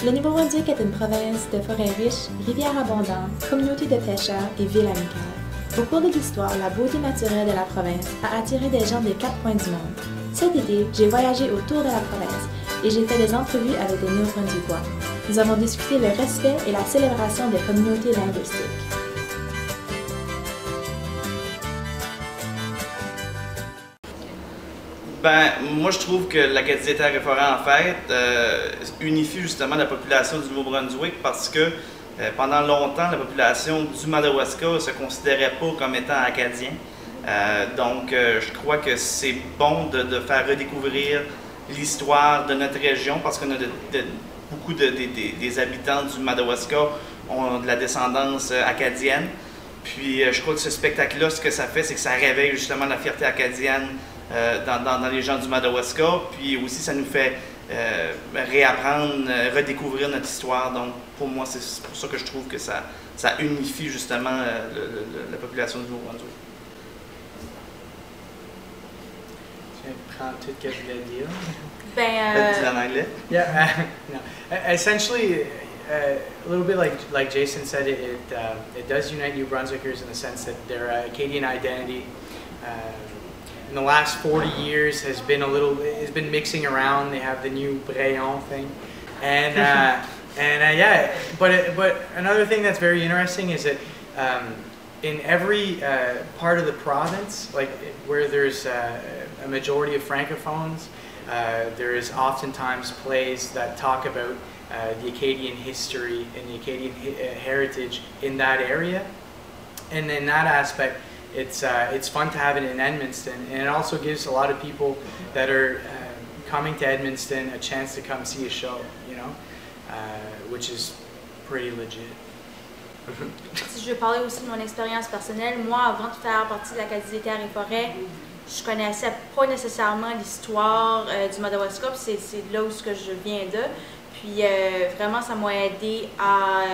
Le Nouveau-Brunswick est une province de forêts riches, rivières abondantes, communautés de pêcheurs et villes amicales. Au cours de l'histoire, la beauté naturelle de la province a attiré des gens des 4 coins du monde. Cet été, j'ai voyagé autour de la province et j'ai fait des entrevues avec des Néo-Brunswickois. Nous avons discuté le respect et la célébration des communautés linguistiques. Ben, moi, je trouve que l'Acadie Terre-et-Forêt, en fait, unifie justement la population du Nouveau-Brunswick parce que pendant longtemps, la population du Madawaska ne se considérait pas comme étant acadien. Donc, je crois que c'est bon de faire redécouvrir l'histoire de notre région parce qu'on a beaucoup des habitants du Madawaska ont de la descendance acadienne. Puis, je crois que ce spectacle-là, ce que ça fait, c'est que ça réveille justement la fierté acadienne dans les gens du Madawaska, puis aussi ça nous fait réapprendre, redécouvrir notre histoire. Donc pour moi, c'est pour ça que je trouve que ça unifie justement la population du Nouveau-Brunswick. Je prends tout ce que je voulais dire. Dis en anglais? Yeah, no. Essentially, a little bit like Jason said, it does unite New Brunswickers in the sense that their Acadian identity in the last 40 years has been mixing around. They have the new Brayon thing, and yeah. But another thing that's very interesting is that in every part of the province, like where there's a majority of francophones, there is oftentimes plays that talk about the Acadian history and the Acadian heritage in that area, and in that aspect, it's fun to have it in Edmundston, and it also gives a lot of people that are coming to Edmundston a chance to come see a show, you know, which is pretty legit. Si je veux parler aussi de mon expérience personnelle, moi, avant de faire partie de l'Acadie Terre-et-Forêt, je connaissais pas nécessairement l'histoire du Madawaska, c'est là où je viens de. Puis vraiment, ça m'a aidé à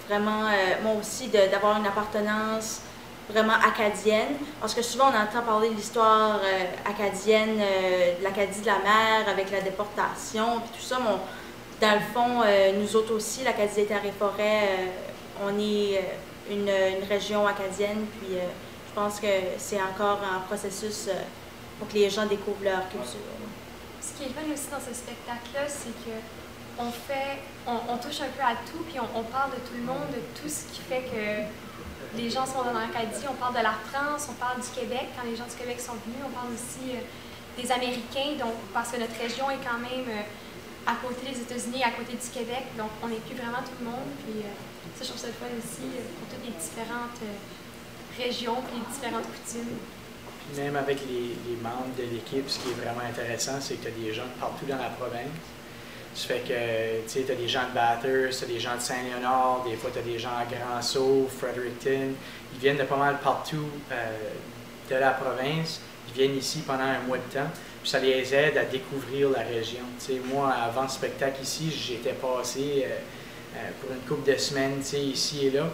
vraiment, moi aussi, d'avoir une appartenance vraiment acadienne, parce que souvent on entend parler de l'histoire acadienne, de l'Acadie de la mer avec la déportation, puis tout ça, mais dans le fond, nous autres aussi, l'Acadie des Terres-et-Forêts, on est une région acadienne, puis je pense que c'est encore un processus pour que les gens découvrent leur culture. Ce qui est fun aussi dans ce spectacle-là, c'est que on touche un peu à tout, puis on parle de tout le monde, de tout ce qui fait que les gens sont dans l'Acadie. On parle de la France, on parle du Québec, quand les gens du Québec sont venus, on parle aussi des Américains, donc, parce que notre région est quand même à côté des États-Unis, à côté du Québec, donc on n'est plus vraiment tout le monde. Puis ça, je trouve ça le fun aussi pour toutes les différentes régions et les différentes coutumes. Puis même avec les membres de l'équipe, ce qui est vraiment intéressant, c'est que tu as des gens de partout dans la province. Ça fait que, tu sais, tu as des gens de Bathurst, tu as des gens de Saint-Léonard, des fois tu as des gens à Grand-Sault, Fredericton. Ils viennent de pas mal partout de la province. Ils viennent ici pendant un mois de temps. Puis ça les aide à découvrir la région. Tu sais, moi, avant le spectacle ici, j'étais passé pour une couple de semaines, tu sais, ici et là.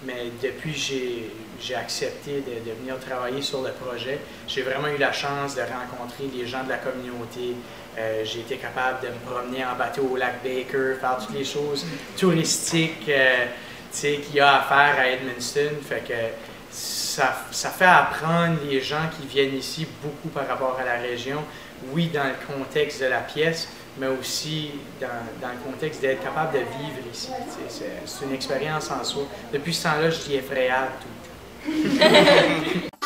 Mais depuis que j'ai accepté de venir travailler sur le projet, j'ai vraiment eu la chance de rencontrer les gens de la communauté. J'ai été capable de me promener en bateau au lac Baker, faire toutes les choses touristiques qu'il y a à faire à Edmundston. Fait que ça fait apprendre les gens qui viennent ici beaucoup par rapport à la région. Oui, dans le contexte de la pièce, mais aussi dans le contexte d'être capable de vivre ici. C'est une expérience en soi. Depuis ce temps-là, je dis effrayable tout le temps.